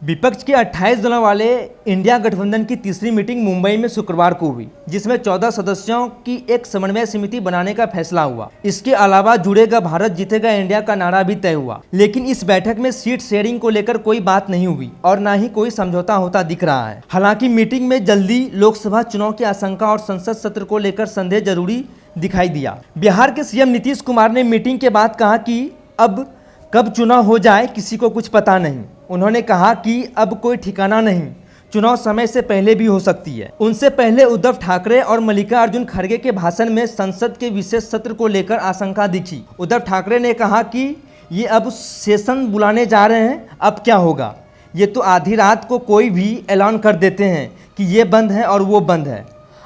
विपक्ष के 28 दिनों वाले इंडिया गठबंधन की तीसरी मीटिंग मुंबई में शुक्रवार को हुई, जिसमें 14 सदस्यों की एक समन्वय समिति बनाने का फैसला हुआ। इसके अलावा जुड़ेगा भारत जीतेगा इंडिया का नारा भी तय हुआ। लेकिन इस बैठक में सीट शेयरिंग को लेकर कोई बात नहीं हुई और न ही कोई समझौता होता दिख रहा है। हालांकि मीटिंग में जल्दी लोकसभा चुनाव की आशंका और संसद सत्र को लेकर संदेह जरूरी दिखाई दिया। बिहार के सीएम नीतीश कुमार ने मीटिंग के बाद कहा कि अब कब चुनाव हो जाए किसी को कुछ पता नहीं। उन्होंने कहा कि अब कोई ठिकाना नहीं, चुनाव समय से पहले भी हो सकती है। उनसे पहले उद्धव ठाकरे और मल्लिकार्जुन खड़गे के भाषण में संसद के विशेष सत्र को लेकर आशंका दिखी। उद्धव ठाकरे ने कहा कि ये अब सेशन बुलाने जा रहे हैं, अब क्या होगा। ये तो आधी रात को कोई भी ऐलान कर देते हैं कि ये बंद है और वो बंद है,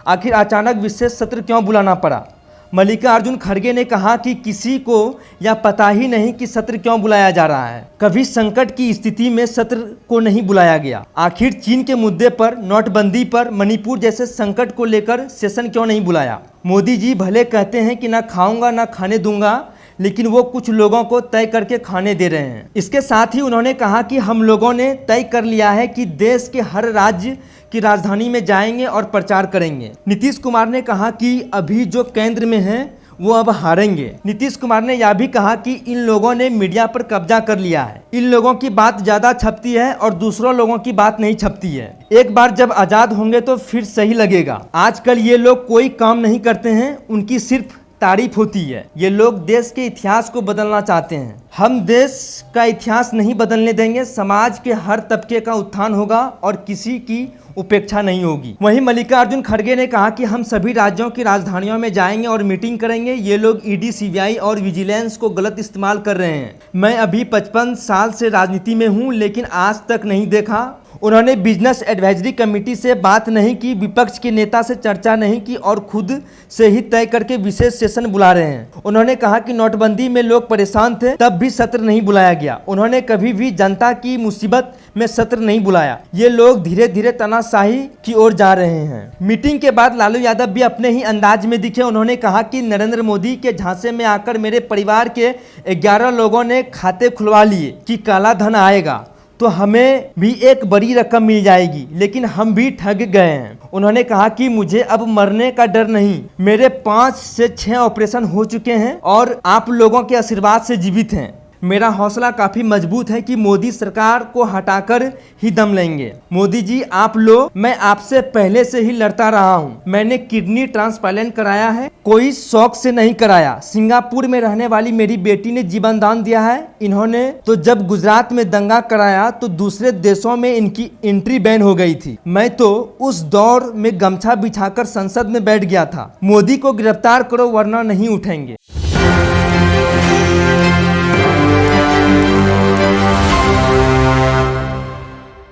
आखिर अचानक विशेष सत्र क्यों बुलाना पड़ा। मल्लिकार्जुन खड़गे ने कहा कि किसी को यह पता ही नहीं कि सत्र क्यों बुलाया जा रहा है। कभी संकट की स्थिति में सत्र को नहीं बुलाया गया। आखिर चीन के मुद्दे पर, नोटबंदी पर, मणिपुर जैसे संकट को लेकर सेशन क्यों नहीं बुलाया। मोदी जी भले कहते हैं कि ना खाऊंगा ना खाने दूंगा, लेकिन वो कुछ लोगों को तय करके खाने दे रहे हैं। इसके साथ ही उन्होंने कहा कि हम लोगों ने तय कर लिया है कि देश के हर राज्य की राजधानी में जाएंगे और प्रचार करेंगे। नीतीश कुमार ने कहा कि अभी जो केंद्र में हैं वो अब हारेंगे। नीतीश कुमार ने यह भी कहा कि इन लोगों ने मीडिया पर कब्जा कर लिया है। इन लोगों की बात ज्यादा छपती है और दूसरों लोगों की बात नहीं छपती है। एक बार जब आजाद होंगे तो फिर सही लगेगा। आजकल ये लोग कोई काम नहीं करते हैं, उनकी सिर्फ तारीफ होती है। ये लोग देश के इतिहास को बदलना चाहते हैं। हम देश का इतिहास नहीं बदलने देंगे। समाज के हर तबके का उत्थान होगा और किसी की उपेक्षा नहीं होगी। वहीं मल्लिकार्जुन खड़गे ने कहा कि हम सभी राज्यों की राजधानियों में जाएंगे और मीटिंग करेंगे। ये लोग ईडी, सीबीआई और विजिलेंस को गलत इस्तेमाल कर रहे हैं। मैं अभी 55 साल से राजनीति में हूं, लेकिन आज तक नहीं देखा। उन्होंने बिजनेस एडवाइजरी कमेटी से बात नहीं की, विपक्ष के नेता से चर्चा नहीं की और खुद से ही तय करके विशेष सेशन बुला रहे हैं। उन्होंने कहा कि नोटबंदी में लोग परेशान थे, तब भी सत्र नहीं बुलाया गया। उन्होंने कभी भी जनता की मुसीबत में सत्र नहीं बुलाया। ये लोग धीरे धीरे तानाशाही की ओर जा रहे हैं। मीटिंग के बाद लालू यादव भी अपने ही अंदाज में दिखे। उन्होंने कहा कि नरेंद्र मोदी के झांसे में आकर मेरे परिवार के 11 लोगों ने खाते खुलवा लिए कि काला धन आएगा तो हमें भी एक बड़ी रकम मिल जाएगी, लेकिन हम भी ठग गए हैं। उन्होंने कहा कि मुझे अब मरने का डर नहीं, मेरे 5 से 6 ऑपरेशन हो चुके हैं और आप लोगों के आशीर्वाद से जीवित हैं। मेरा हौसला काफी मजबूत है कि मोदी सरकार को हटाकर ही दम लेंगे। मोदी जी आप लो, मैं आपसे पहले से ही लड़ता रहा हूँ। मैंने किडनी ट्रांसप्लांट कराया है, कोई शौक से नहीं कराया। सिंगापुर में रहने वाली मेरी बेटी ने जीवन दान दिया है। इन्होंने तो जब गुजरात में दंगा कराया तो दूसरे देशों में इनकी एंट्री बैन हो गई थी। मैं तो उस दौर में गमछा बिछाकर संसद में बैठ गया था। मोदी को गिरफ्तार करो वरना नहीं उठेंगे।